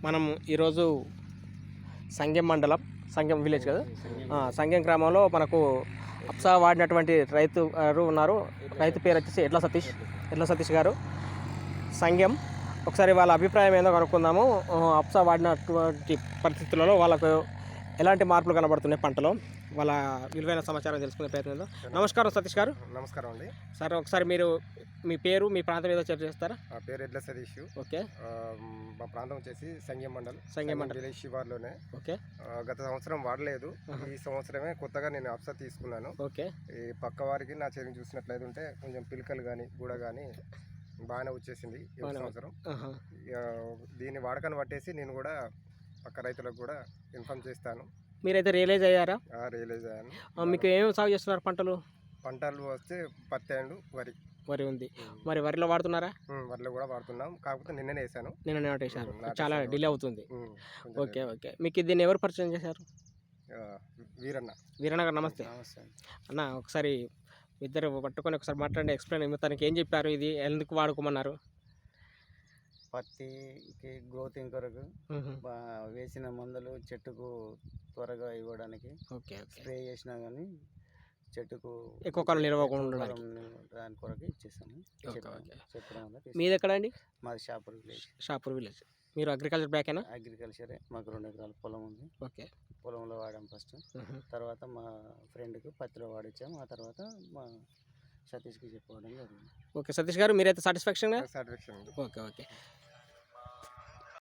మనం ఈరోజు సంగెం మండలం, సంగెం విలేజ్ కదా, సంగెం గ్రామంలో మనకు అప్సా వాడినటువంటి రైతు గారు ఉన్నారు. రైతు పేరు వచ్చేసి ఎడ్ల సతీష్ గారు, సంగెం. ఒకసారి వాళ్ళ అభిప్రాయం ఏందో కనుక్కుందాము. అప్సా వాడినటువంటి పరిస్థితులలో వాళ్ళకు ఎలాంటి మార్పులు కనబడుతున్నాయి పంటలో, వాళ్ళ విలువైన సమాచారం తెలుసుకునే ప్రయత్నం. నమస్కారం సతీష్ గారు. నమస్కారం అండి. సార్, ఒకసారి మీరు మీ పేరు, మీ ప్రాంతం ఏదో చర్చ చేస్తారా? నా పేరు ఎడ్ల సతీష్. ఓకే. మా ప్రాంతం వచ్చేసి సంగెం మండలం విలేజ్ శివార్లోనే. ఓకే. గత సంవత్సరం వాడలేదు, ఈ సంవత్సరమే కొత్తగా నేను అప్సా తీసుకున్నాను. ఓకే. ఈ పక్క వారికి నా చేతిని చూసినట్లయితే ఉంటే కొంచెం పిలకలు కానీ గూడ కానీ బాగానే వచ్చేసింది ఈ సంవత్సరం. దీని వాడకాన్ని పట్టేసి నేను కూడా పక్క రైతులకు కూడా ఇన్ఫార్మ్ చేస్తాను. మీరైతే రియలైజ్ అయ్యారా? రియలైజ్ అయ్యాను. మీకు ఏమేమి సాగు చేస్తున్నారు పంటలు వస్తే పత్తి అండ్ వరి ఉంది. మరి వరిలో వాడుతున్నారా? వరిలో కూడా వాడుతున్నాం, కాకపోతే నిన్ననే వేసాను. వేసారు, చాలా డిలే అవుతుంది. ఓకే. ఓకే. మీకు దీన్ని ఎవరు పరిచయం చేశారు? వీరన్న గారు. నమస్తే అన్న. ఒకసారి ఇద్దరు పట్టుకొని ఒకసారి మాట్లాడి ఎక్స్ప్లెయిన్ తనకి ఏం చెప్పారు, ఇది ఎందుకు వాడుకోమన్నారు? పత్తికి గ్రోతింగ్ కొరకు వేసిన మందులు చెట్టుకు త్వరగా ఇవ్వడానికి. ఓకే. స్ప్రే చేసినా కానీ చెట్టుకు ఎక్కువ కాలం నిలవకుండా దాని కొరకు ఇచ్చేసాము. చెప్పడం వల్ల. మీది ఎక్కడ అండి? మాది షాపూర్ విలేజ్. మీరు అగ్రికల్చర్ బ్యాకేనా? అగ్రికల్చరే. మాకు 2 ఎకరాల పొలం ఉంది. ఓకే. పొలంలో వాడాం ఫస్ట్, తర్వాత మా ఫ్రెండ్కి పత్తిలో వాడిచ్చాము, ఆ తర్వాత మా సతీష్కి చెప్పుకోవడం జరిగింది. ఓకే. సతీష్ గారు, మీరైతే సాటిస్ఫాక్షన్? సాటిస్ఫాక్షన్. ఓకే. ఓకే.